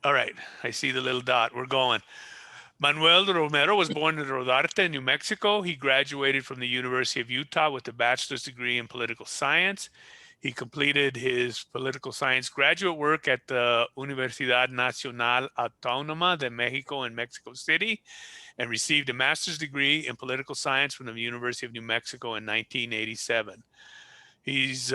All right, I see the little dot. We're going. Manuel Romero was born in Rodarte, New Mexico. He graduated from the University of Utah with a bachelor's degree in political science. He completed his political science graduate work at the Universidad Nacional Autónoma de Mexico in Mexico City and received a master's degree in political science from the University of New Mexico in 1987. He's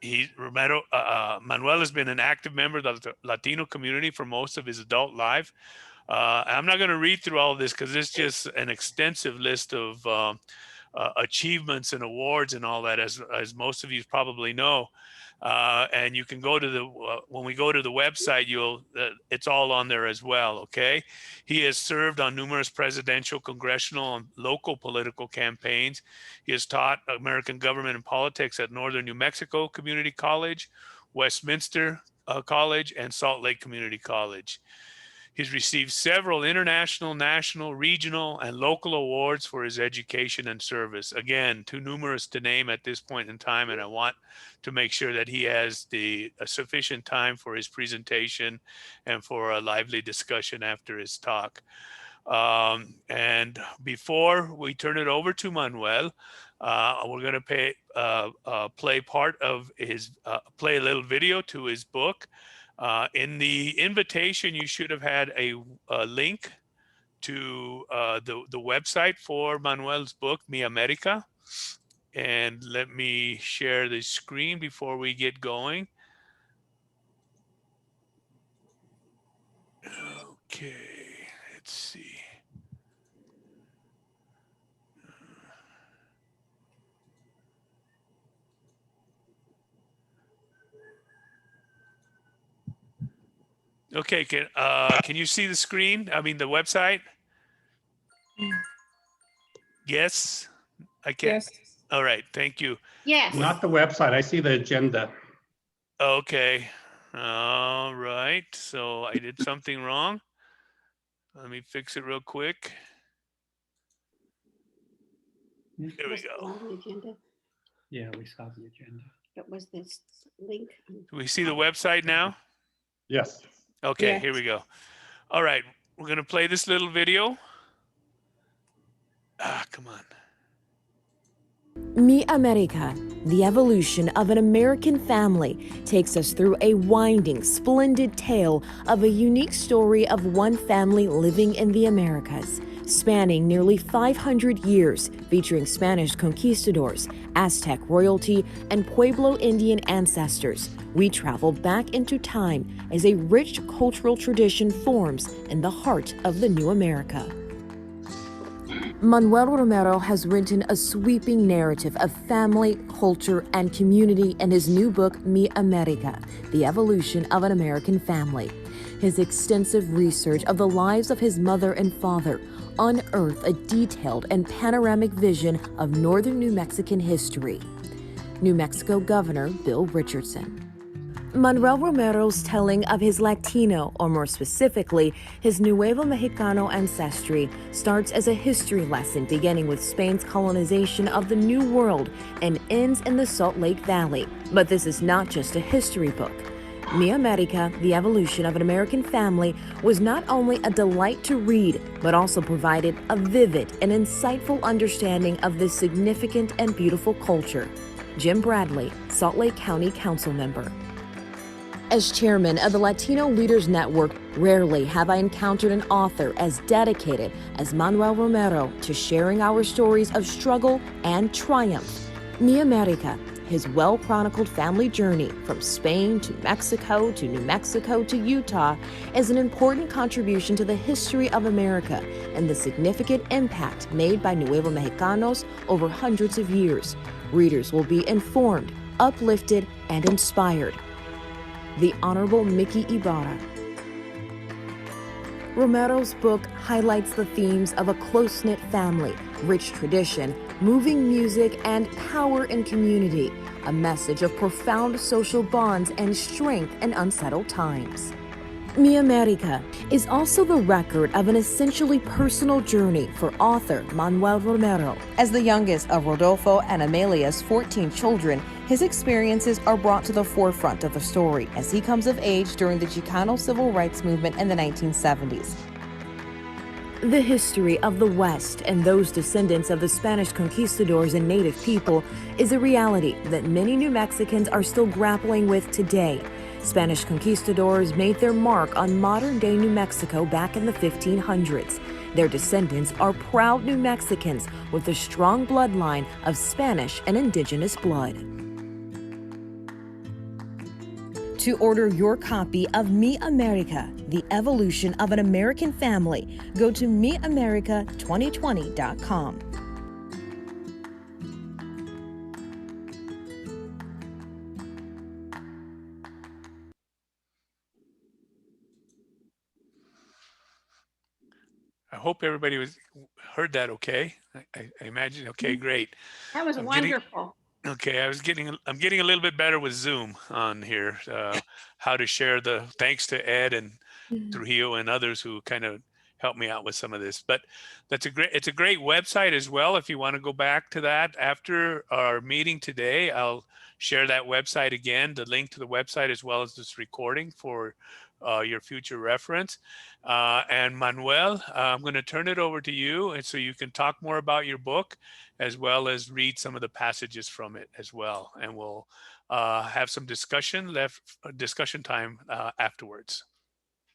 Manuel has been an active member of the Latino community for most of his adult life. I'm not going to read through all of this because it's just an extensive list of achievements and awards and all that, as most of you probably know. And you can go to the when we go to the website, it's all on there as well. Okay, he has served on numerous presidential, congressional, and local political campaigns. He has taught American government and politics at Northern New Mexico Community College, Westminster College, and Salt Lake Community College. He's received several international, national, regional, and local awards for his education and service. Again, too numerous to name at this point in time, and I want to make sure that he has the sufficient time for his presentation and for a lively discussion after his talk. And before we turn it over to Manuel, we're going to play part of his, play a little video to his book. In the invitation, you should have had a link to the website for Manuel's book, Mi America. And let me share the screen before we get going. Okay, let's see. Okay, can you see the screen? I mean, the website? Yes, I can. Yes. All right, thank you. Yes. Not the website. I see the agenda. Okay. All right. So I did something wrong. Let me fix it real quick. Here we go. Yeah, we saw the agenda. What was this link? Do we see the website now? Yes. Okay, Yes. Here we go. All right, we're going to play this little video. Come on. Mi America, the evolution of an American family, takes us through a winding, splendid tale of a unique story of one family living in the Americas, spanning nearly 500 years, featuring Spanish conquistadors, Aztec royalty, and Pueblo Indian ancestors. We travel back into time as a rich cultural tradition forms in the heart of the new America. Manuel Romero has written a sweeping narrative of family, culture, and community in his new book, Mi America, The Evolution of an American Family. His extensive research of the lives of his mother and father unearthed a detailed and panoramic vision of northern New Mexican history. New Mexico Governor Bill Richardson. Manuel Romero's telling of his Latino, or more specifically, his Nuevo Mexicano ancestry, starts as a history lesson beginning with Spain's colonization of the New World and ends in the Salt Lake Valley. But this is not just a history book. Mi America, The Evolution of an American Family, was not only a delight to read, but also provided a vivid and insightful understanding of this significant and beautiful culture. Jim Bradley, Salt Lake County Council member. As chairman of the Latino Leaders Network, rarely have I encountered an author as dedicated as Manuel Romero to sharing our stories of struggle and triumph. Mi America, his well-chronicled family journey from Spain to Mexico to New Mexico to Utah, is an important contribution to the history of America and the significant impact made by Nuevo Mexicanos over hundreds of years. Readers will be informed, uplifted, and inspired. The Honorable Mickey Ibarra. Romero's book highlights the themes of a close-knit family, rich tradition, moving music, and power in community, a message of profound social bonds and strength in unsettled times. Mi America is also the record of an essentially personal journey for author Manuel Romero. As the youngest of Rodolfo and Amelia's 14 children, his experiences are brought to the forefront of the story as he comes of age during the Chicano civil rights movement in the 1970s. The history of the West and those descendants of the Spanish conquistadors and native people is a reality that many New Mexicans are still grappling with today. Spanish conquistadors made their mark on modern-day New Mexico back in the 1500s. Their descendants are proud New Mexicans with a strong bloodline of Spanish and indigenous blood. To order your copy of Mi America, The Evolution of an American Family, go to miamerica2020.com. I hope everybody heard that okay. I imagine, okay, great. That was I'm getting- wonderful. Okay, I'm getting a little bit better with Zoom on here, how to share thanks to Ed and Trujillo and others who kind of helped me out with some of this. But it's a great website as well. If you want to go back to that after our meeting today, I'll share that website again, the link to the website as well as this recording for your future reference. And Manuel, I'm going to turn it over to you, and so you can talk more about your book as well as read some of the passages from it as well. And we'll have some discussion time afterwards.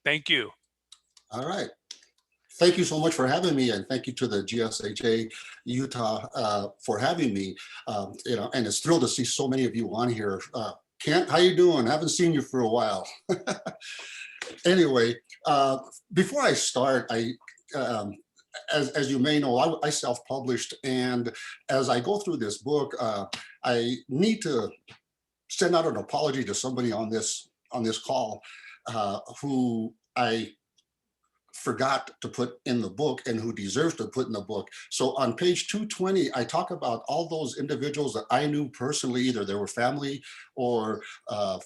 Thank you. All right. Thank you so much for having me, and thank you to the GSHA Utah for having me. And it's thrilled to see so many of you on here. Kent, how you doing? Haven't seen you for a while. Anyway, before I start, as you may know, I self-published, and as I go through this book, I need to send out an apology to somebody on this call who I forgot to put in the book and who deserves to put in the book. So on page 220, I talk about all those individuals that I knew personally, either they were family or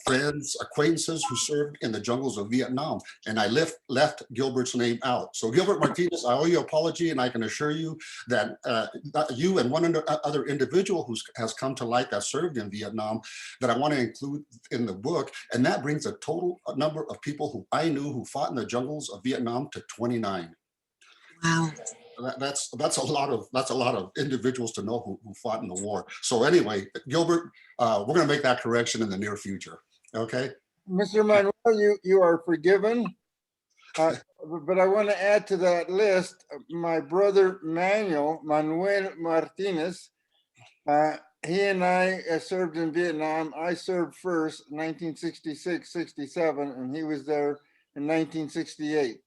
friends, acquaintances who served in the jungles of Vietnam. And I left Gilbert's name out. So Gilbert Martinez, I owe you an apology, and I can assure you that you and one other individual who has come to light that served in Vietnam that I want to include in the book. And that brings a total number of people who I knew who fought in the jungles of Vietnam to 29. Wow. That's a lot of individuals to know who fought in the war. So anyway, Gilbert, we're going to make that correction in the near future. Okay. Mr. Manuel, you are forgiven. But I want to add to that list my brother Manuel Martinez. He and I served in Vietnam. I served first, 1966-67, and he was there in 1968.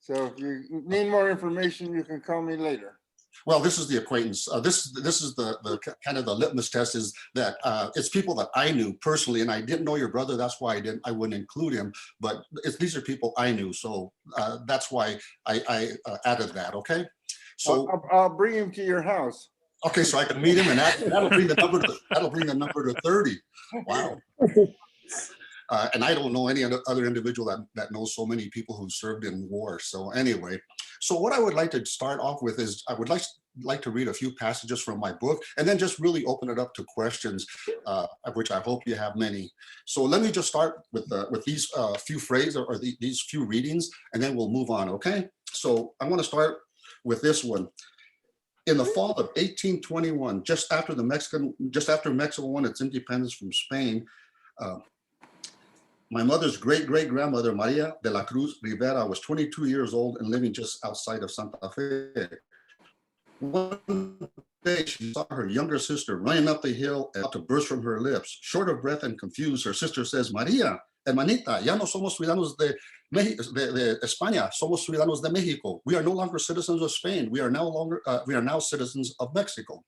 So if you need more information, you can call me later. Well, this is the acquaintance. This is the kind of the litmus test, is that it's people that I knew personally, and I didn't know your brother. That's why I wouldn't include him. But these are people I knew, so that's why I added that. Okay. So I'll bring him to your house. Okay, so I can meet him, and that'll bring the number to 30. Wow. And I don't know any other individual that knows so many people who served in war. So anyway, so what I would like to start off with is I would like to read a few passages from my book, and then just really open it up to questions, of which I hope you have many. So let me just start with these few phrases or these few readings, and then we'll move on. Okay. So I want to start with this one. In the fall of 1821, just after Mexico won its independence from Spain, my mother's great-great-grandmother, Maria de la Cruz Rivera, was 22 years old and living just outside of Santa Fe. One day, she saw her younger sister running up the hill and about to burst from her lips. Short of breath and confused, her sister says, Maria, hermanita, ya no somos ciudadanos de España, somos ciudadanos de Mexico. We are no longer citizens of Spain. We are now citizens of Mexico.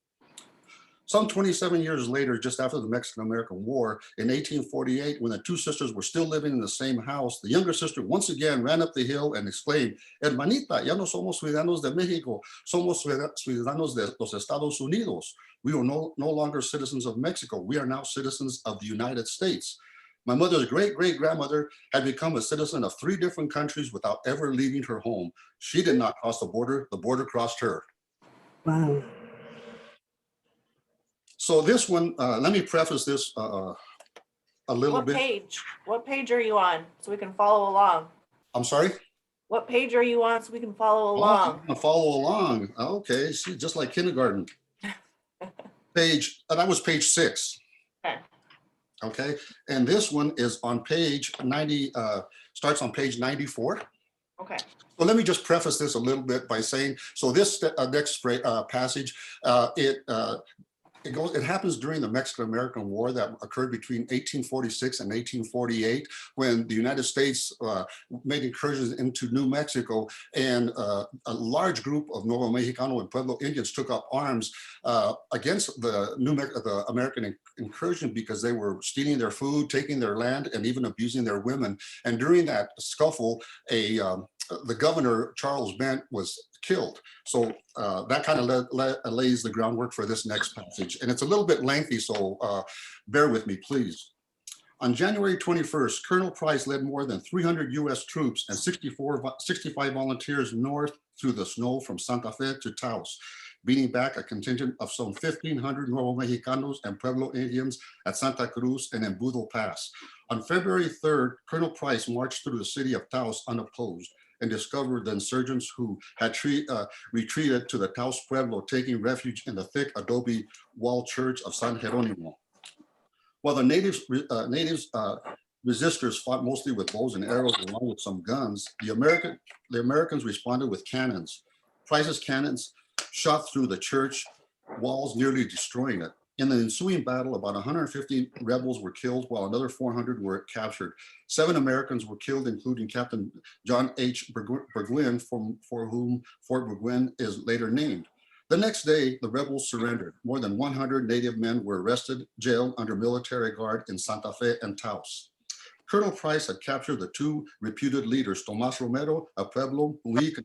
Some 27 years later, just after the Mexican-American War, in 1848, when the two sisters were still living in the same house, the younger sister once again ran up the hill and exclaimed, Hermanita, ya no somos ciudadanos de Mexico, somos ciudadanos de los Estados Unidos. We are no longer citizens of Mexico. We are now citizens of the United States. My mother's great-great-grandmother had become a citizen of 3 different countries without ever leaving her home. She did not cross the border crossed her. Wow. So this one, let me preface this a little What bit. page? What page are you on so we can follow along? I'm sorry? What page are you on so we can follow Oh, I'm along? gonna follow along. Okay, see, just like kindergarten. That was page 6. Okay. Okay, and this one is on page 90, starts on page 94. Okay. Well, let me just preface this a little bit by saying, so this next passage, it happens during the Mexican-American War that occurred between 1846 and 1848, when the United States made incursions into New Mexico, and a large group of Nuevo Mexicano and Pueblo Indians took up arms against the American incursion because they were stealing their food, taking their land, and even abusing their women. And during that scuffle, the governor, Charles Bent, was killed. So that kind of lays the groundwork for this next passage. And it's a little bit lengthy, so bear with me, please. On January 21st, Colonel Price led more than 300 US troops and 65 volunteers north through the snow from Santa Fe to Taos, beating back a contingent of some 1,500 Nuevo Mexicanos and Pueblo Indians at Santa Cruz and Embudo Pass. On February 3rd, Colonel Price marched through the city of Taos unopposed and discovered the insurgents who had retreated to the Taos Pueblo, taking refuge in the thick adobe wall church of San Jeronimo. While the natives resistors fought mostly with bows and arrows along with some guns, the Americans responded with cannons. Price's cannons shot through the church walls, nearly destroying it. In the ensuing battle, about 150 rebels were killed, while another 400 were captured. 7 Americans were killed, including Captain John H. Burgwin, for whom Fort Burgwin is later named. The next day, the rebels surrendered. More than 100 native men were arrested, jailed under military guard in Santa Fe and Taos. Colonel Price had captured the 2 reputed leaders, Tomas Romero, a Pueblo, who he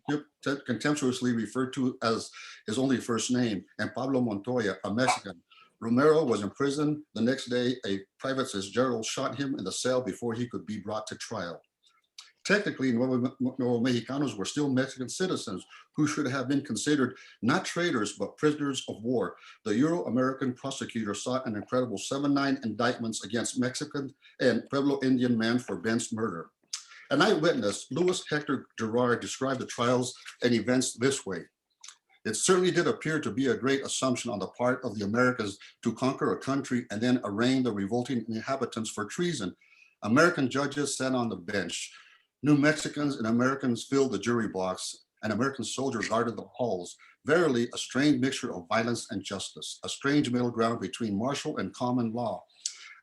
contemptuously referred to as his only first name, and Pablo Montoya, a Mexican. Romero was imprisoned. The next day, a private Fitzgerald shot him in the cell before he could be brought to trial. Technically, Nuevo Mexicanos were still Mexican citizens who should have been considered not traitors, but prisoners of war. The Euro-American prosecutor sought an incredible 79 indictments against Mexican and Pueblo Indian men for Bent's murder. An eyewitness, Louis Hector Gerard, described the trials and events this way. It certainly did appear to be a great assumption on the part of the Americans to conquer a country and then arraign the revolting inhabitants for treason. American judges sat on the bench. New Mexicans and Americans filled the jury box. An American soldier guarded the halls. Verily, a strange mixture of violence and justice, a strange middle ground between martial and common law.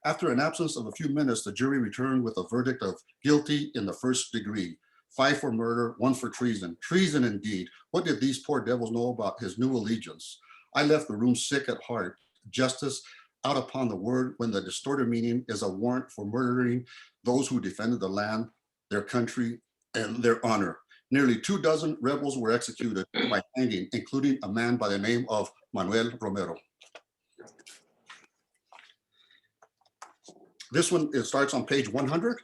After an absence of a few minutes, the jury returned with a verdict of guilty in the first degree. 5 for murder, 1 for treason. Treason indeed. What did these poor devils know about his new allegiance? I left the room sick at heart. Justice out upon the word when the distorted meaning is a warrant for murdering those who defended the land, their country, and their honor. Nearly 24 rebels were executed by hanging, including a man by the name of Manuel Romero. This one, it starts on page 100.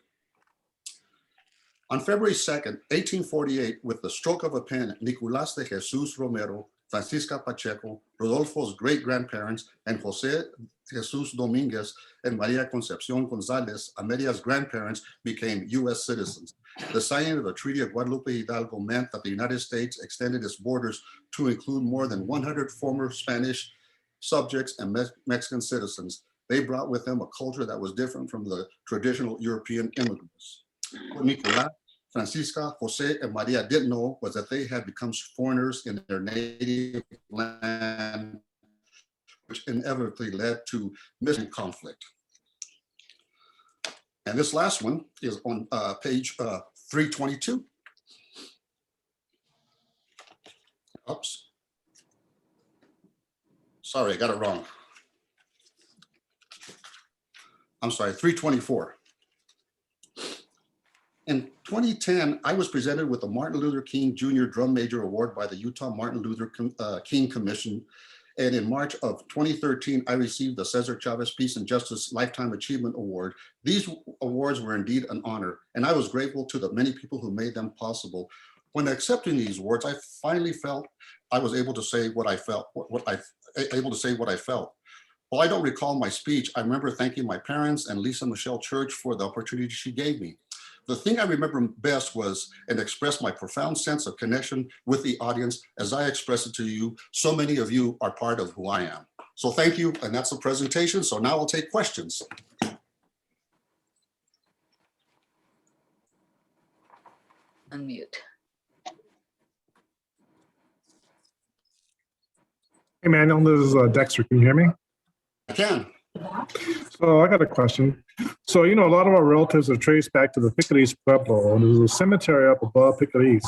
On February 2nd, 1848, with the stroke of a pen, Nicolás de Jesús Romero, Francisca Pacheco, Rodolfo's great-grandparents, and José Jesús Domínguez and María Concepción González, Amelia's grandparents, became U.S. citizens. The signing of the Treaty of Guadalupe Hidalgo meant that the United States extended its borders to include more than 100 former Spanish subjects and Mexican citizens. They brought with them a culture that was different from the traditional European immigrants. What Nicolás, Francisca, Jose, and Maria didn't know was that they had become foreigners in their native land, which inevitably led to missing conflict. And this last one is on page 322. Oops. Sorry, I got it wrong. I'm sorry, 324. In 2010, I was presented with the Martin Luther King Jr. Drum Major Award by the Utah Martin Luther King Commission And in March of 2013, I received the Cesar Chavez Peace and Justice Lifetime Achievement Award. These awards were indeed an honor, and I was grateful to the many people who made them possible. When accepting these awards, I finally felt I was able to say what I felt, able to say what I felt. While I don't recall my speech, I remember thanking my parents and Lisa Michelle Church for the opportunity she gave me. The thing I remember best was and expressed my profound sense of connection with the audience as I expressed it to you. So many of you are part of who I am. So thank you, and that's the presentation. So now we'll take questions. Unmute. Hey, Manuel, this is Dexter. Can you hear me? I can. So I got a question. So, a lot of our relatives are traced back to the Picadilles Pueblo, and there's a cemetery up above Picadilles.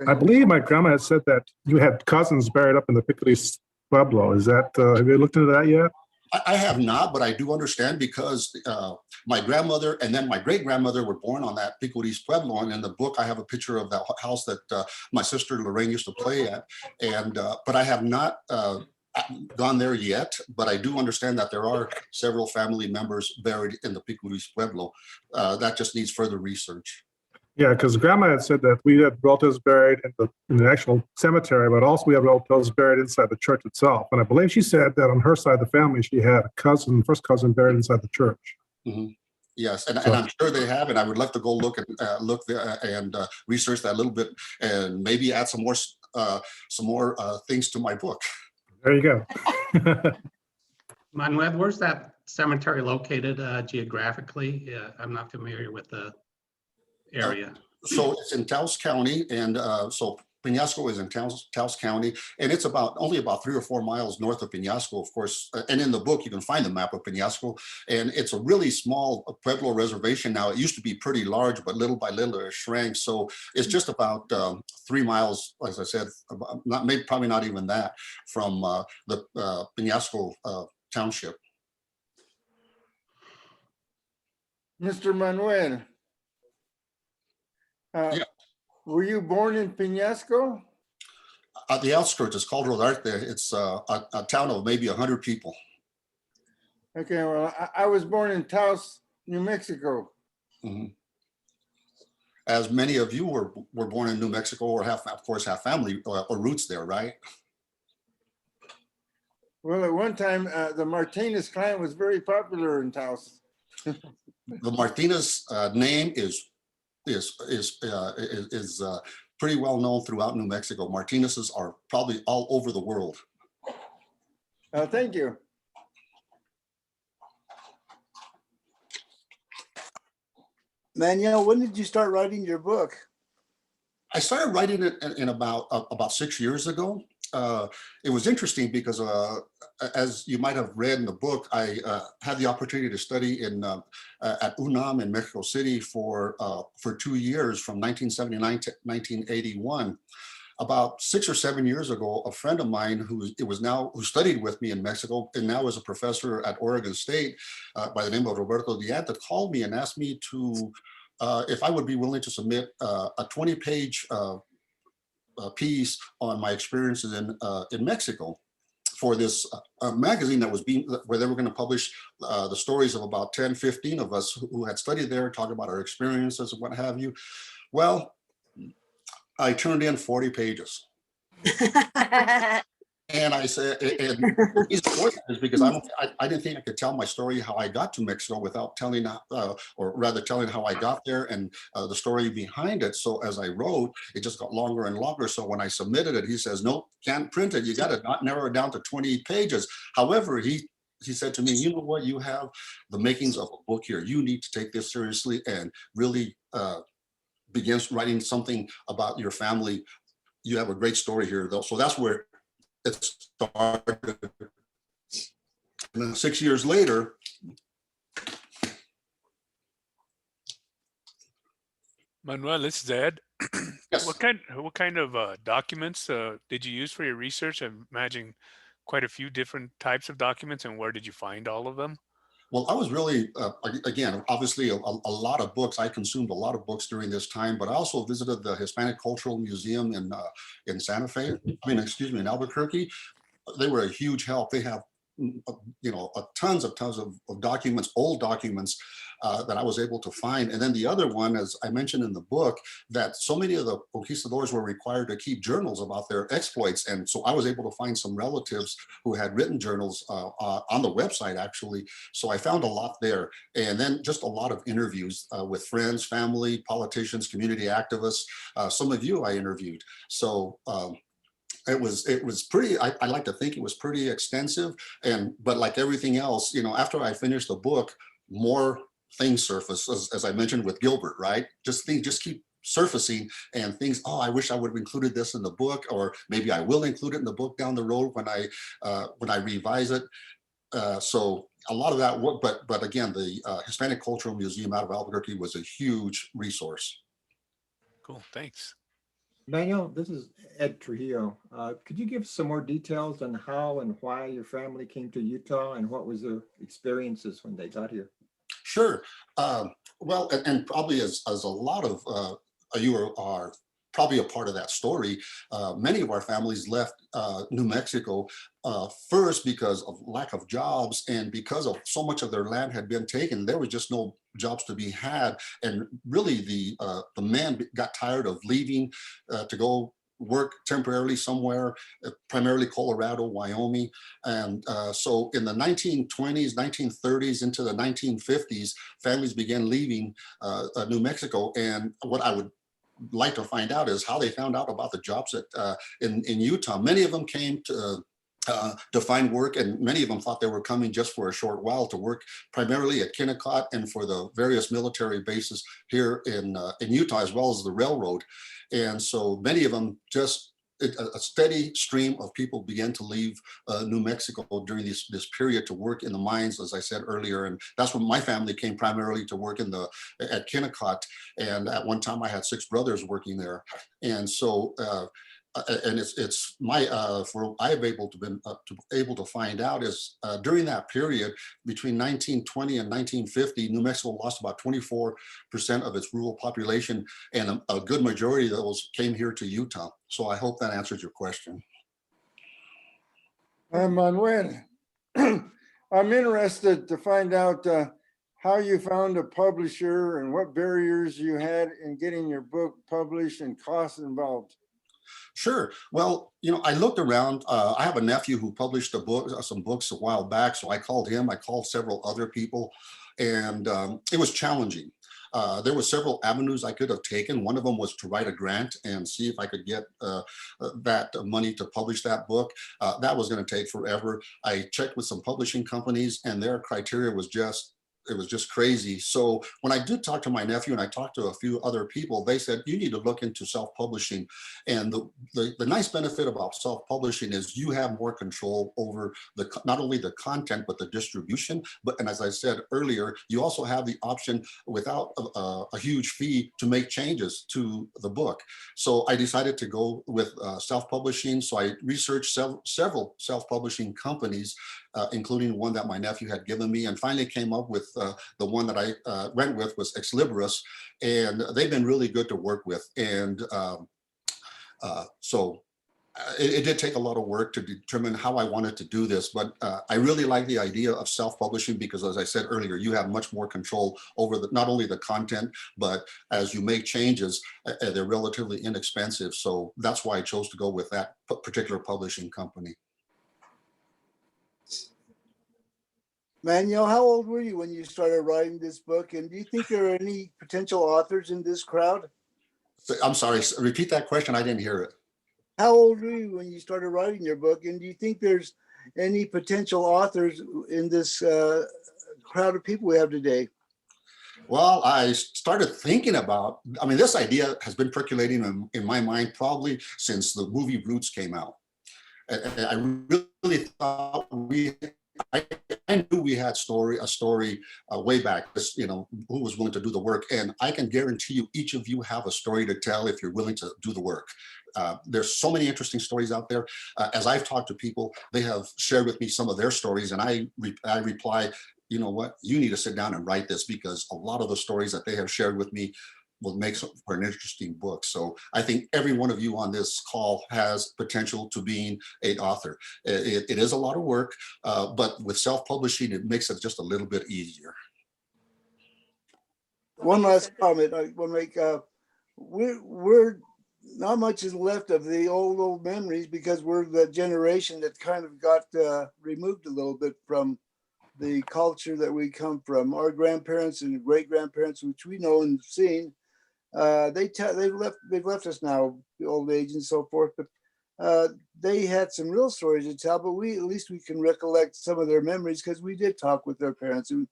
I believe my grandma had said that you had cousins buried up in the Picadilles Pueblo. Is that, have you looked into that yet? I have not, but I do understand because my grandmother and then my great-grandmother were born on that Picadilles Pueblo. And in the book, I have a picture of that house that my sister Lorraine used to play at. And but I have not gone there yet, but I do understand that there are several family members buried in the Picadilles Pueblo. That just needs further research. Yeah, because grandma had said that we had relatives buried in the actual cemetery, but also we had relatives buried inside the church itself. And I believe she said that on her side of the family, she had a first cousin buried inside the church. Mm-hmm. Yes, and I'm sure they have, and I would love to go look there and research that a little bit, and maybe add some more things to my book. There you go. Manuel, where's that cemetery located geographically? I'm not familiar with the area. So it's in Taos County, and so Peñasco is in Taos County, and it's only about 3 or 4 miles north of Peñasco, of course. And in the book, you can find the map of Peñasco, and it's a really small Pueblo reservation now. It used to be pretty large, but little by little it shrank. So it's just about 3 miles, as I said, probably not even that, from the Peñasco township. Mr. Manuel. Yeah. Were you born in Peñasco? At the outskirts, it's called Rodarte. It's a town of maybe 100 people. Okay, well, I was born in Taos, New Mexico. Mm-hmm. As many of you were born in New Mexico, or have family or roots there, right? Well, at one time, the Martinez clan was very popular in Taos. The Martinez name is pretty well known throughout New Mexico. Martinez's are probably all over the world. Thank you. Manuel, when did you start writing your book? I started writing it in about 6 years ago. It was interesting because, as you might have read in the book, I had the opportunity to study at UNAM in Mexico City for 2 years, from 1979 to 1981. About 6 or 7 years ago, a friend of mine who studied with me in Mexico and now is a professor at Oregon State by the name of Roberto Dianta called me and asked me to if I would be willing to submit a 20-page piece on my experiences in Mexico for this magazine that was where they were going to publish the stories of about 10, 15 of us who had studied there, talking about our experiences and what have you. Well, I turned in 40 pages. And I said, and the reason for that is because I didn't think I could tell my story how I got to Mexico without telling, or rather telling how I got there and the story behind it. So as I wrote, it just got longer and longer. So when I submitted it, he says, nope, can't print it. You got to not narrow it down to 20 pages. However, he said to me, you know what, you have the makings of a book here. You need to take this seriously and really begin writing something about your family. You have a great story here, though. So that's where it started. And then 6 years later, Manuel, this is Ed. yes. What kind of documents did you use for your research? I imagine quite a few different types of documents, and where did you find all of them? Well, I was really, again, obviously a lot of books. I consumed a lot of books during this time, but I also visited the Hispanic Cultural Museum in Santa Fe. In Albuquerque. they were a huge help. They have, you know, tons of documents, old documents that I was able to find. And then the other one, as I mentioned in the book, that so many of the conquistadors were required to keep journals about their exploits. And so I was able to find some relatives who had written journals on the website, actually. So I found a lot there. And then just a lot of interviews with friends, family, politicians, community activists. Some of you I interviewed. So it was pretty, I like to think it was pretty extensive. But like everything else, you know, after I finished the book, more things surface, as I mentioned with Gilbert, right? Things just keep surfacing, and things, oh, I wish I would have included this in the book, or maybe I will include it in the book down the road when I revise it. So a lot of that work, but again, the Hispanic Cultural Museum out of Albuquerque was a huge resource. Cool, thanks. Manuel, this is Ed Trujillo. Could you give some more details on how and why your family came to Utah, and what was their experiences when they got here? Sure. Well, and probably as a lot of you are probably a part of that story, many of our families left New Mexico first because of lack of jobs, and because of so much of their land had been taken. There was just no jobs to be had, and really the men got tired of leaving to go work temporarily somewhere, primarily Colorado, Wyoming. And so in the 1920s, 1930s into the 1950s, families began leaving New Mexico. And what I would like to find out is how they found out about the jobs in Utah. Many of them came to find work, and many of them thought they were coming just for a short while to work primarily at Kennecott and for the various military bases here in Utah, as well as the railroad. And so many of them just, a steady stream of people began to leave New Mexico during this period to work in the mines, as I said earlier. And that's when my family came primarily to work at Kennecott. And at one time I had 6 brothers working there. And so, and it's my for I've able to find out is during that period between 1920 and 1950, New Mexico lost about 24% of its rural population, and a good majority of those came here to Utah. So I hope that answers your question. Manuel, I'm interested to find out how you found a publisher and what barriers you had in getting your book published and costs involved. Sure. Well, you know, I looked around. I have a nephew who published some books a while back. So I called him. I called several other people, and it was challenging. There were several avenues I could have taken. One of them was to write a grant and see if I could get that money to publish that book. That was going to take forever. I checked with some publishing companies, and their criteria was just crazy. So when I did talk to my nephew and I talked to a few other people, they said, you need to look into self-publishing. And the nice benefit about self-publishing is you have more control over not only the content, but the distribution. And as I said earlier, you also have the option without a huge fee to make changes to the book. So I decided to go with self-publishing. So I researched several self-publishing companies, including one that my nephew had given me, and finally came up with the one that I went with was Ex Libris, and they've been really good to work with. And so it did take a lot of work to determine how I wanted to do this, but I really like the idea of self-publishing because, as I said earlier, you have much more control over not only the content, but as you make changes, they're relatively inexpensive. So that's why I chose to go with that particular publishing company. Manuel, how old were you when you started writing this book? And do you think there are any potential authors in this crowd? I'm sorry, repeat that question. I didn't hear it. How old were you when you started writing your book? And do you think there's any potential authors in this crowd of people we have today? Well, I started thinking about, I mean, this idea has been percolating in my mind probably since the movie Roots came out. And I really thought I knew we had a story way back, you know, who was willing to do the work. And I can guarantee you, each of you have a story to tell if you're willing to do the work. There's so many interesting stories out there. As I've talked to people, they have shared with me some of their stories, and I reply, you know what, you need to sit down and write this, because a lot of the stories that they have shared with me will make for an interesting book. So I think every one of you on this call has potential to being an author. It is a lot of work, but with self-publishing, it makes it just a little bit easier. One last comment I want to make. We're not much is left of the old memories because we're the generation that kind of got removed a little bit from the culture that we come from. Our grandparents and great grandparents, which we know and seen, they've left us now, the old age and so forth. But they had some real stories to tell. But at least we can recollect some of their memories because we did talk with their parents, and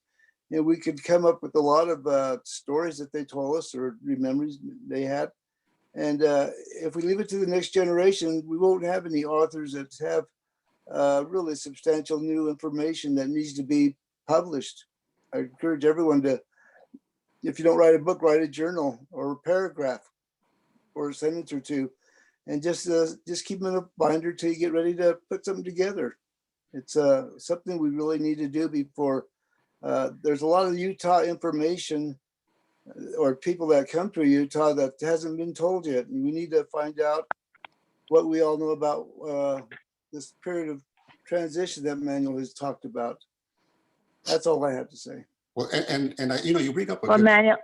we could come up with a lot of stories that they told us or memories they had. And if we leave it to the next generation, we won't have any authors that have really substantial new information that needs to be published. I encourage everyone to, if you don't write a book, write a journal or a paragraph or a sentence or two, and just keep them in a binder till you get ready to put something together. It's something we really need to do before. There's a lot of Utah information or people that come to Utah that hasn't been told yet. And we need to find out what we all know about this period of transition that Manuel has talked about. That's all I have to say. Well, and you bring up a Well, good, Manuel,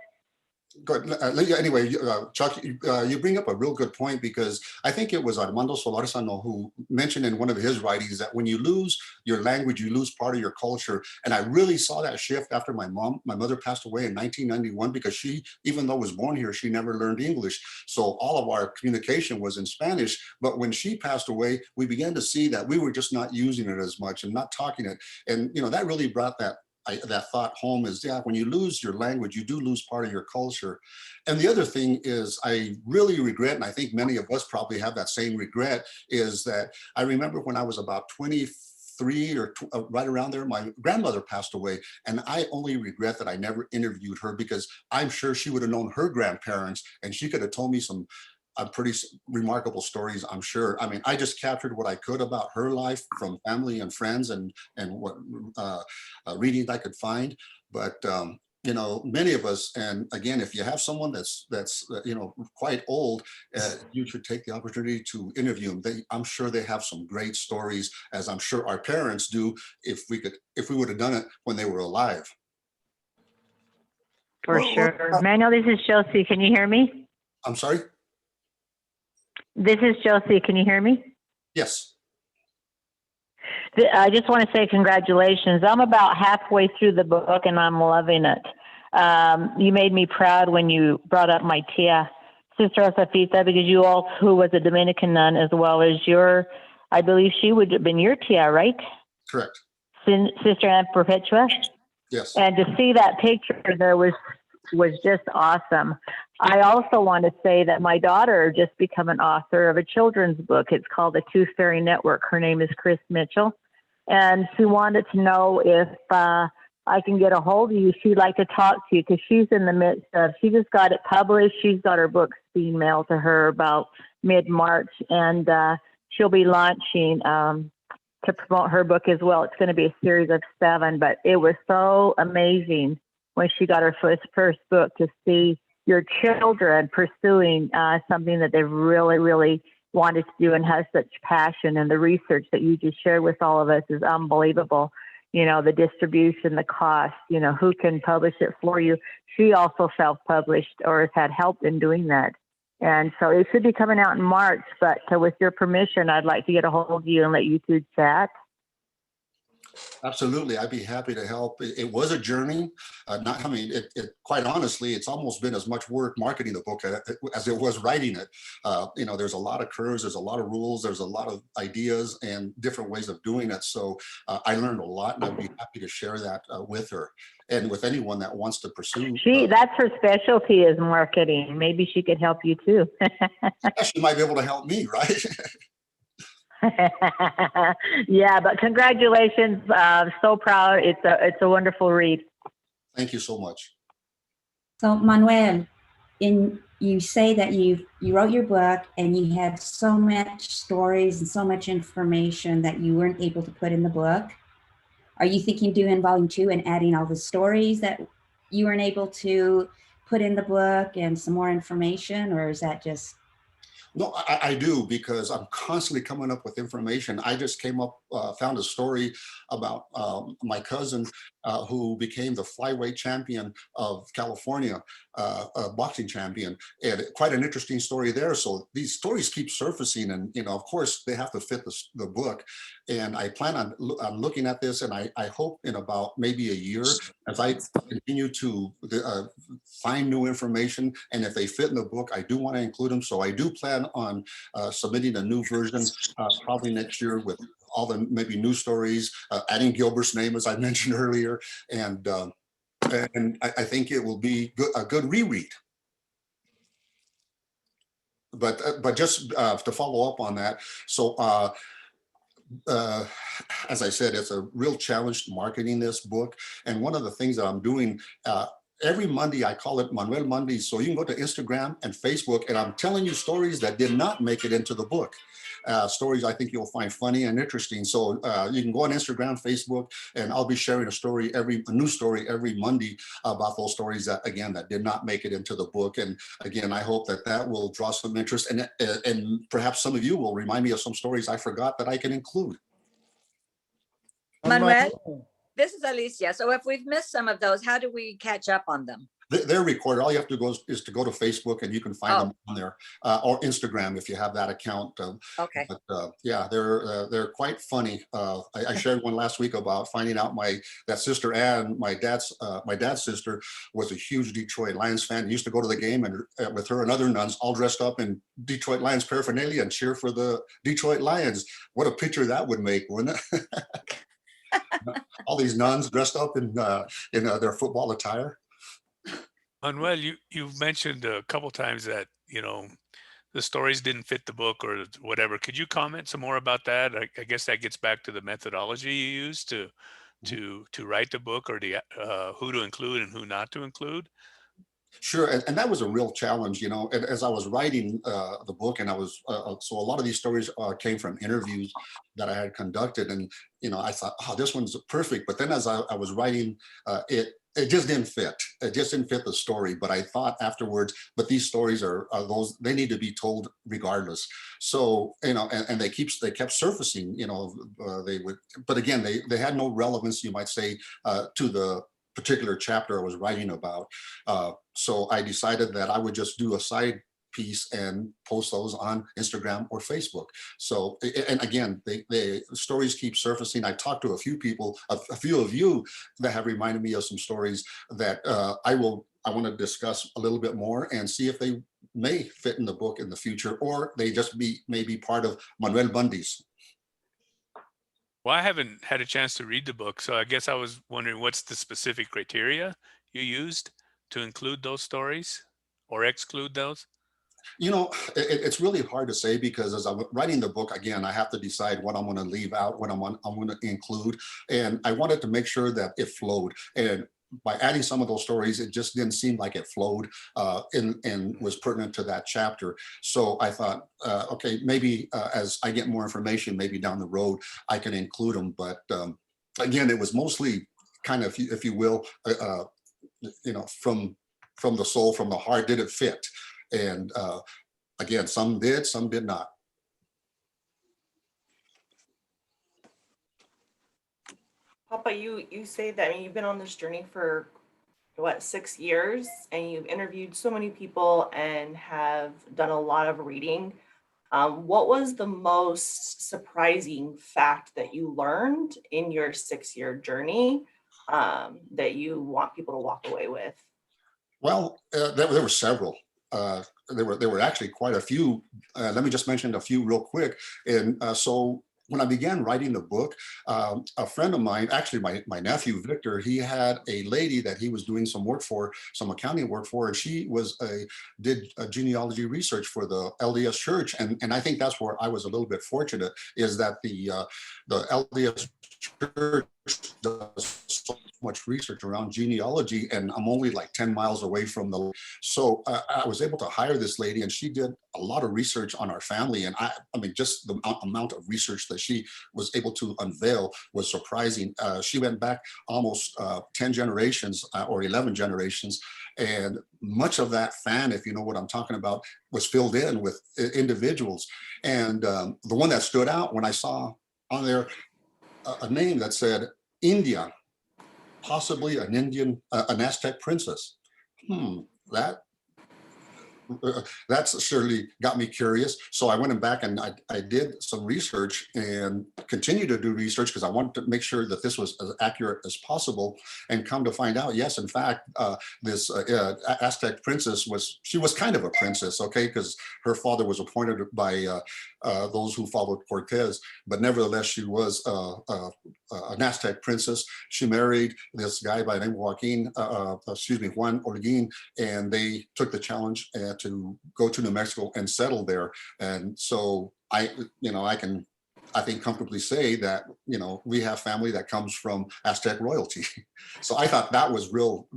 go ahead. Anyway, Chuck, you bring up a real good point, because I think it was Armando Solorzano who mentioned in one of his writings that when you lose your language, you lose part of your culture. And I really saw that shift after my mother passed away in 1991, because she, even though was born here, she never learned English. So all of our communication was in Spanish. But when she passed away, we began to see that we were just not using it as much and not talking it. And, that really brought that thought home is, when you lose your language, you do lose part of your culture. And the other thing is, I really regret, and I think many of us probably have that same regret, is that I remember when I was about 23 or right around there, my grandmother passed away. And I only regret that I never interviewed her, because I'm sure she would have known her grandparents and she could have told me some pretty remarkable stories, I'm sure. I mean, I just captured what I could about her life from family and friends and what readings I could find. But many of us, and again, if you have someone that's quite old, you should take the opportunity to interview them. I'm sure they have some great stories, as I'm sure our parents do, if we would have done it when they were alive. for sure. Manuel, this is Josie. Can you hear me? I'm sorry? This is Josie. Can you hear me? Yes. I just want to say congratulations. I'm about halfway through the book and I'm loving it. You made me proud when you brought up my tia, Sister Josefita, because you all, who was a Dominican nun, as well as I believe she would have been your tia, right? Correct. Sister Aunt Perpetua? Yes. And to see that picture there was just awesome. I also want to say that my daughter just become an author of a children's book. It's called The Tooth Fairy Network. Her name is Chris Mitchell. And she wanted to know if I can get a hold of you. She'd like to talk to you, because she's in the midst of, she just got it published. She's got her books being mailed to her about mid-March, and she'll be launching to promote her book as well. It's going to be a series of 7, but it was so amazing when she got her first book to see your children pursuing something that they really, really wanted to do and has such passion. And the research that you just shared with all of us is unbelievable. The distribution, the cost, who can publish it for you. She also self-published or has had help in doing that. And so it should be coming out in March, but with your permission, I'd like to get a hold of you and let you two chat. Absolutely, I'd be happy to help. It was a journey. Quite honestly, it's almost been as much work marketing the book as it was writing it. There's a lot of curves, there's a lot of rules, there's a lot of ideas and different ways of doing it. So I learned a lot, and I'd be happy to share that with her and with anyone that wants to pursue. That's her specialty, is marketing. Maybe she could help you too. She might be able to help me, right? Yeah, but congratulations. So proud. It's a wonderful read. Thank you so much. So Manuel, you say that you wrote your book and you had so much stories and so much information that you weren't able to put in the book. Are you thinking of doing volume 2 and adding all the stories that you weren't able to put in the book and some more information, or is that just? No, I do, because I'm constantly coming up with information. I just came up, found a story about my cousin who became the flyweight champion of California, a boxing champion, and quite an interesting story there. So these stories keep surfacing, and of course, they have to fit the book. And I plan on looking at this, and I hope in about maybe a year, as I continue to find new information, and if they fit in the book, I do want to include them. So I do plan on submitting a new version probably next year with all the maybe new stories, adding Gilbert's name, as I mentioned earlier, and I think it will be a good reread. But just to follow up on that, so as I said, it's a real challenge marketing this book. And one of the things that I'm doing every Monday, I call it Manuel Mondays. So you can go to Instagram and Facebook, and I'm telling you stories that did not make it into the book. Stories I think you'll find funny and interesting. So you can go on Instagram, Facebook, and I'll be sharing a new story every Monday about those stories that, again, that did not make it into the book. And again, I hope that will draw some interest, and perhaps some of you will remind me of some stories I forgot that I can include. Manuel, this is Alicia. So if we've missed some of those, how do we catch up on them? They're recorded. All you have to go is to go to Facebook, and you can find them on there, or Instagram if you have that account. Okay. But yeah, they're quite funny. I shared one last week about finding out that sister Ann, my dad's sister, was a huge Detroit Lions fan. Used to go to the game and with her and other nuns, all dressed up in Detroit Lions paraphernalia, and cheer for the Detroit Lions. What a picture that would make, wouldn't it? All these nuns dressed up in their football attire. Manuel, you've mentioned a couple times that the stories didn't fit the book or whatever. Could you comment some more about that? I guess that gets back to the methodology you used to write the book, or the who to include and who not to include. Sure, and that was a real challenge, as I was writing the book, and I was so a lot of these stories came from interviews that I had conducted, and I thought, oh, this one's perfect. But then as I was writing it just didn't fit. It just didn't fit the story. But I thought afterwards, but these stories are those, they need to be told regardless. So, and they kept surfacing, they would, but again, they had no relevance, you might say, to the particular chapter I was writing about. So I decided that I would just do a side piece and post those on Instagram or Facebook. So, and again, the stories keep surfacing. I talked to a few people, a few of you that have reminded me of some stories that I want to discuss a little bit more and see if they may fit in the book in the future, or they just may be part of Manuel Bundy's. Well, I haven't had a chance to read the book, so I guess I was wondering what's the specific criteria you used to include those stories or exclude those? It's really hard to say, because as I'm writing the book, again, I have to decide what I'm going to leave out, what I'm going to include. And I wanted to make sure that it flowed. And by adding some of those stories, it just didn't seem like it flowed and was pertinent to that chapter. So I thought, okay, maybe as I get more information, maybe down the road, I can include them. But again, it was mostly kind of, if you will, from the soul, from the heart, did it fit? And again, some did, some did not. Papa, you say that, you've been on this journey for what, 6 years, and you've interviewed so many people and have done a lot of reading. What was the most surprising fact that you learned in your 6-year journey that you want people to walk away with? Well, there were several. There were actually quite a few. Let me just mention a few real quick. And so when I began writing the book, a friend of mine, actually my nephew, Victor, he had a lady that he was doing some work for, some accounting work for, and she did a genealogy research for the LDS Church. And I think that's where I was a little bit fortunate, is that the LDS church does so much research around genealogy, and I'm only like 10 miles away from the. So I was able to hire this lady, and she did a lot of research on our family. And I mean, just the amount of research that she was able to unveil was surprising. She went back almost 10 generations or 11 generations. And much of that fan, if you know what I'm talking about, was filled in with individuals. And the one that stood out when I saw on there a name that said India, possibly an Indian, an Aztec princess. That's surely got me curious. So I went back and I did some research and continue to do research because I wanted to make sure that this was as accurate as possible. And come to find out, yes, in fact, this Aztec princess she was kind of a princess, okay, because her father was appointed by those who followed Cortez, but nevertheless, she was an Aztec princess. She married this guy by the name of Juan Holguin, and they took the challenge to go to New Mexico and settle there. And so I think comfortably say that, we have family that comes from Aztec royalty. So I thought that was real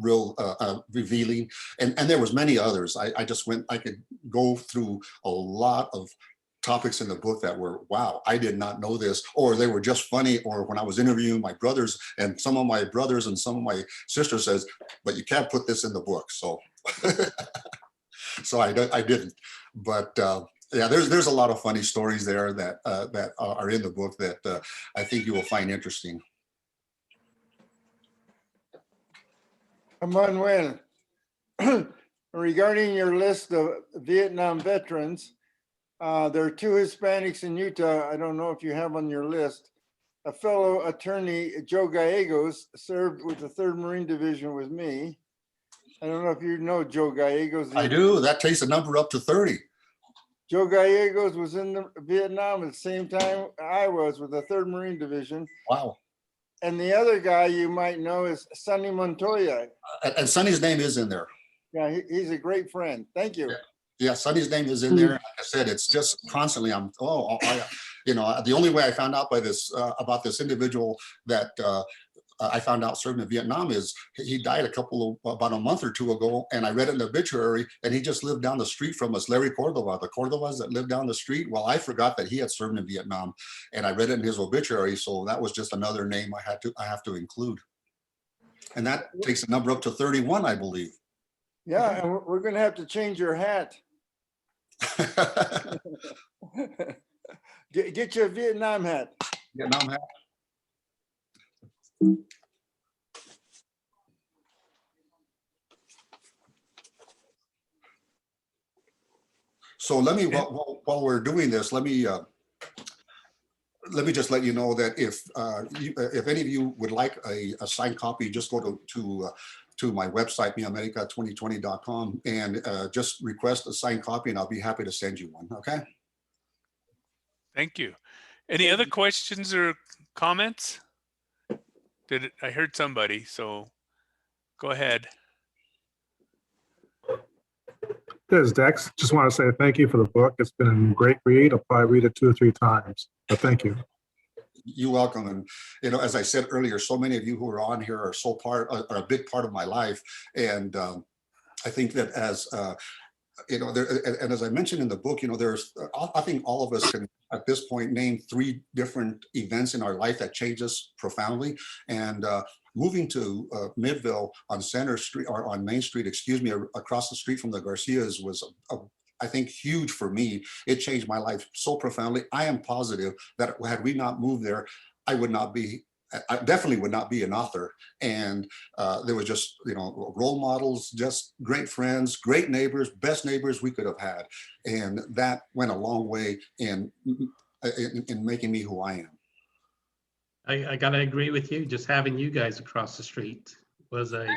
revealing. And there was many others. I could go through a lot of topics in the book that were, wow, I did not know this, or they were just funny, or when I was interviewing my brothers, and some of my brothers and some of my sisters says, but you can't put this in the book. So so I didn't, but yeah, there's a lot of funny stories there that are in the book that I think you will find interesting. Manuel, regarding your list of Vietnam veterans, there are 2 Hispanics in Utah. I don't know if you have on your list. A fellow attorney, Joe Gallegos, served with the 3rd Marine Division with me. I don't know if you know Joe Gallegos. I do. That takes the number up to 30. Joe Gallegos was in Vietnam at the same time I was with the 3rd Marine Division. Wow. And the other guy you might know is Sonny Montoya. And Sonny's name is in there. Yeah, he's a great friend. Thank you. Yeah, Sonny's name is in there. Like I said, it's just constantly, the only way I found out about this individual that I found out serving in Vietnam is he died about a month or 2 ago, and I read it in the obituary, and he just lived down the street from us, Larry Cordova, the Cordovas that lived down the street. Well, I forgot that he had served in Vietnam, and I read it in his obituary, so that was just another name I have to include. And that takes the number up to 31, I believe. Yeah, and we're going to have to change your hat. Get your Vietnam hat. Vietnam hat. So let me, while we're doing this, let me just let you know that if any of you would like a signed copy, just go to my website, miamerica2020.com, and just request a signed copy, and I'll be happy to send you one. Okay. Thank you. Any other questions or comments? I heard somebody, so go ahead. This is Dex. Just want to say thank you for the book. It's been a great read. I'll probably read it 2 or 3 times, but thank you. You're welcome. And, as I said earlier, so many of you who are on here are a big part of my life. And I think that as, and as I mentioned in the book, I think all of us can at this point name 3 different events in our life that changed us profoundly. And moving to Midville on Center Street, or on Main Street, across the street from the Garcias was I think huge for me. It changed my life so profoundly. I am positive that had we not moved there, I definitely would not be an author. And there was just, role models, just great friends, great neighbors, best neighbors we could have had. And that went a long way in making me who I am. I gotta agree with you. Just having you guys across the street was a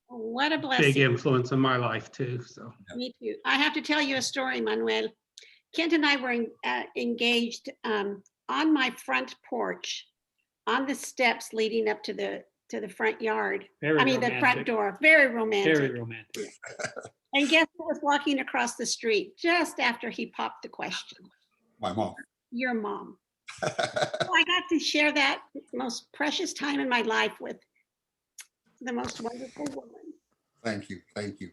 what a blessing. Big influence in my life too. So me too. I have to tell you a story, Manuel. Kent and I were engaged on my front porch, on the steps leading up to the front yard. The front door. Very romantic. Very romantic. And guess who was walking across the street just after he popped the question? My mom. Your mom. I got to share that most precious time in my life with the most wonderful woman. Thank you. Thank you.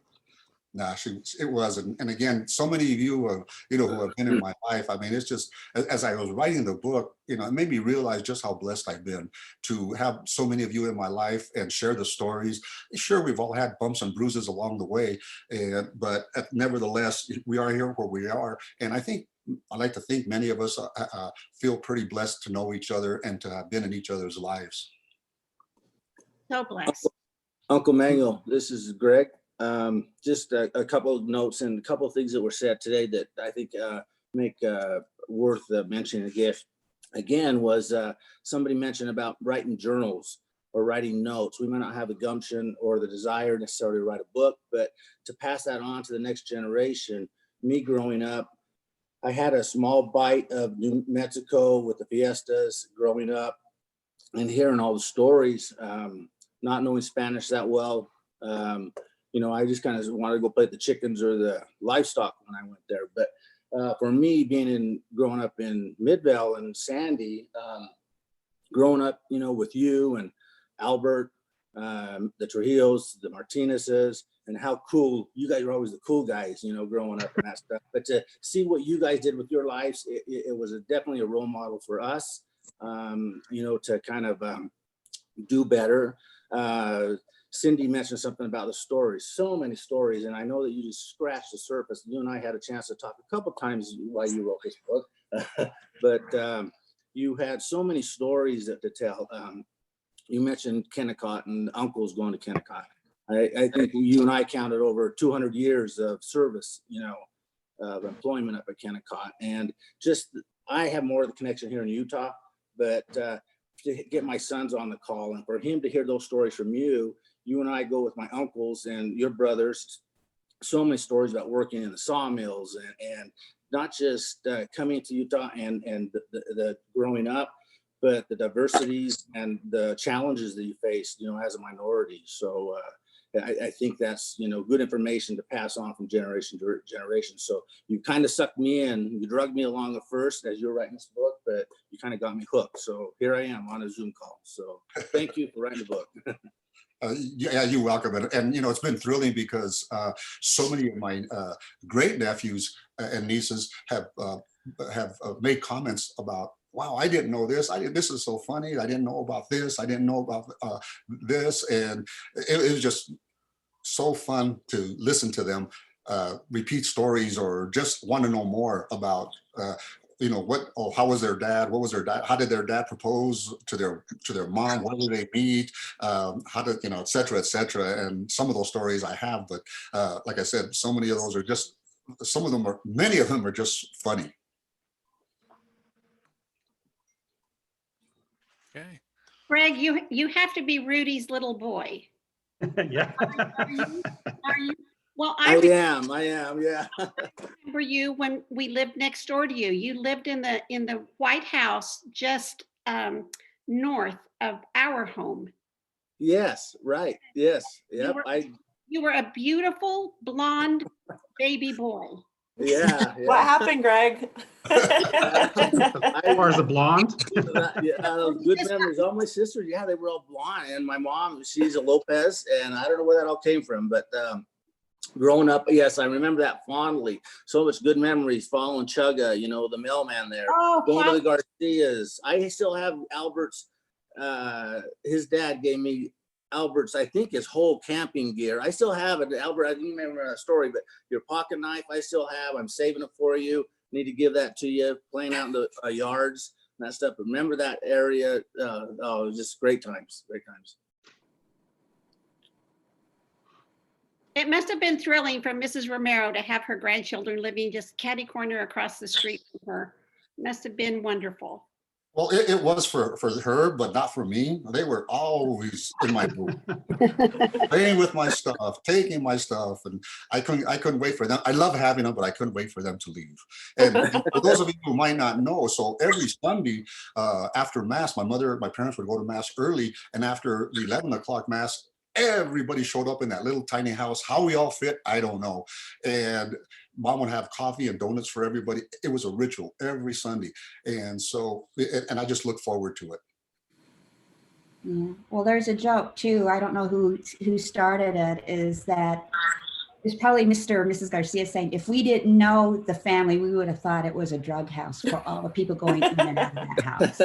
No, it was. And again, so many of you, who have been in my life. I mean, it's just, as I was writing the book, it made me realize just how blessed I've been to have so many of you in my life and share the stories. Sure, we've all had bumps and bruises along the way, but nevertheless, we are here where we are. And I like to think many of us feel pretty blessed to know each other and to have been in each other's lives. So blessed. Uncle Manuel, this is Greg. Just a couple of notes and a couple of things that were said today that I think make worth mentioning again was somebody mentioned about writing journals or writing notes. We might not have the gumption or the desire necessarily to write a book, but to pass that on to the next generation. Me growing up, I had a small bite of New Mexico with the fiestas growing up and hearing all the stories, not knowing Spanish that well. I just kind of wanted to go play with the chickens or the livestock when I went there. But for me, growing up in Midvale and Sandy, growing up, with you and Albert, the Trujillos, the Martinezes, and how cool you guys were always the cool guys, growing up and that stuff. But to see what you guys did with your lives, it was definitely a role model for us, to kind of do better. Cindy mentioned something about the stories, so many stories, and I know that you just scratched the surface. You and I had a chance to talk a couple times while you wrote this book, but you had so many stories to tell. You mentioned Kennecott and uncles going to Kennecott. I think you and I counted over 200 years of service, of employment up at Kennecott, and just I have more of the connection here in Utah, but to get my sons on the call and for him to hear those stories from you. You and I go with my uncles and your brothers, so many stories about working in the sawmills and not just coming to Utah and the growing up, but the diversities and the challenges that you faced, as a minority. So I think that's, good information to pass on from generation to generation. So you kind of sucked me in. You drugged me along at first as you were writing this book, but you kind of got me hooked. So here I am on a Zoom call. So thank you for writing the book. Yeah, you're welcome. And it's been thrilling because so many of my great nephews and nieces have made comments about, wow, I didn't know this. This is so funny. I didn't know about this. I didn't know about this. And it was just so fun to listen to them repeat stories or just want to know more about how was their dad? What was their dad? How did their dad propose to their mom? Where did they meet? How did, et cetera, et cetera. And some of those stories I have, but like I said, so many of those are just, many of them are just funny. Okay. Greg, you have to be Rudy's little boy. Yeah. Are you? Well, I am, yeah. I remember you when we lived next door to you. You lived in the White House just north of our home. Yes, right. Yes. Yep. You were a beautiful blonde baby boy. Yeah. What happened, Greg? As far as a blonde? Good memories. All my sisters, they were all blonde. And my mom, she's a Lopez, and I don't know where that all came from, but growing up, yes, I remember that fondly. So much good memories following Chugga, the mailman there. Going to the Garcias. I still have Albert's, his dad gave me Albert's, I think his whole camping gear. I still have it. Albert, I didn't remember that story, but your pocket knife I still have. I'm saving it for you. Need to give that to you. Playing out in the yards and that stuff. Remember that area. It was just great times. Great times. It must have been thrilling for Mrs. Romero to have her grandchildren living just catty corner across the street from her. It must have been wonderful. Well, it was for her, but not for me. They were always in my room, playing with my stuff, taking my stuff, and I couldn't wait for them. I love having them, but I couldn't wait for them to leave. And for those of you who might not know, so every Sunday after Mass, my parents would go to Mass early, and after the 11 o'clock Mass, Everybody showed up in that little tiny house. How we all fit, I don't know. And mom would have coffee and donuts for everybody. It was a ritual every Sunday. And so, and I just look forward to it. Yeah. Well, there's a joke too. I don't know who started it. Is that it's probably Mr. or Mrs. Garcia saying, if we didn't know the family, we would have thought it was a drug house for all the people going in and out of that house.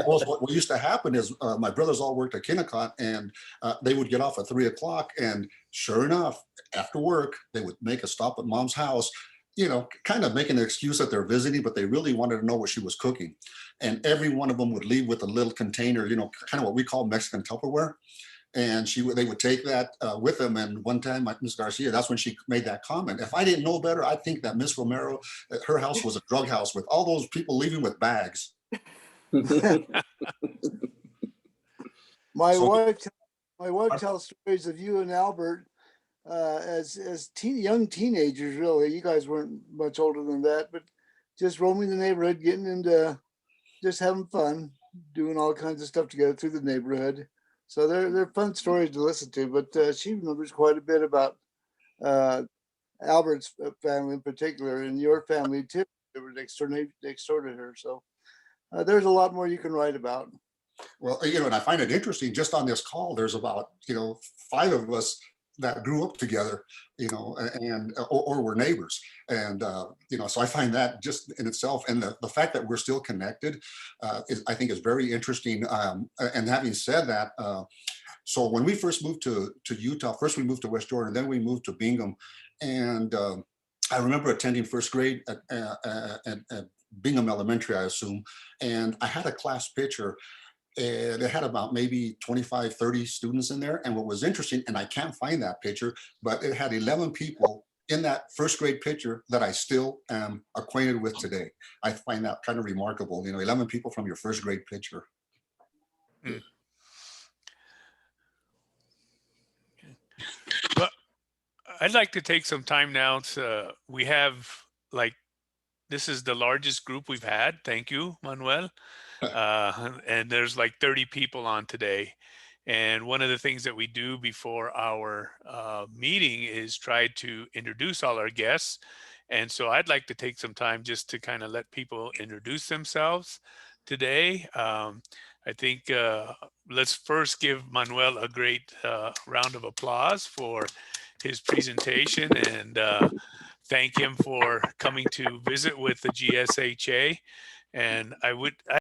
Well, what used to happen is my brothers all worked at Kennecott, and they would get off at 3 o'clock. And sure enough, after work, they would make a stop at mom's house, you know, kind of making an excuse that they're visiting, but they really wanted to know what she was cooking. And every one of them would leave with a little container, you know, kind of what we call Mexican Tupperware. And they would take that with them. And one time, Miss Garcia, that's when she made that comment. If I didn't know better, I think that Miss Romero, her house was a drug house with all those people leaving with bags. My wife tells stories of you and Albert as young teenagers. Really, you guys weren't much older than that, but just roaming the neighborhood, getting into just having fun, doing all kinds of stuff together through the neighborhood. So they're fun stories to listen to. But she remembers quite a bit about Albert's family in particular, and your family too. They were next door to her. So there's a lot more you can write about. Well, you know, and I find it interesting, just on this call, there's about, you know, 5 of us that grew up together, you know, and or were neighbors. And, you know, so I find that just in itself, and the fact that we're still connected, I think is very interesting. And having said that, so when we first moved to Utah, first we moved to West Jordan, then we moved to Bingham. And I remember attending first grade at Bingham Elementary, I assume. And I had a class picture, and it had about maybe 25, 30 students in there. And what was interesting, and I can't find that picture, but it had 11 people in that first grade picture that I still am acquainted with today. I find that kind of remarkable, you know, 11 people from your first grade picture. Mm. Well, I'd like to take some time now to, we have this is the largest group we've had. Thank you, Manuel. And there's like 30 people on today. And one of the things that we do before our meeting is try to introduce all our guests. And so I'd like to take some time just to kind of let people introduce themselves today. I think let's first give Manuel a great round of applause for his presentation, and thank him for coming to visit with the GSHA. And I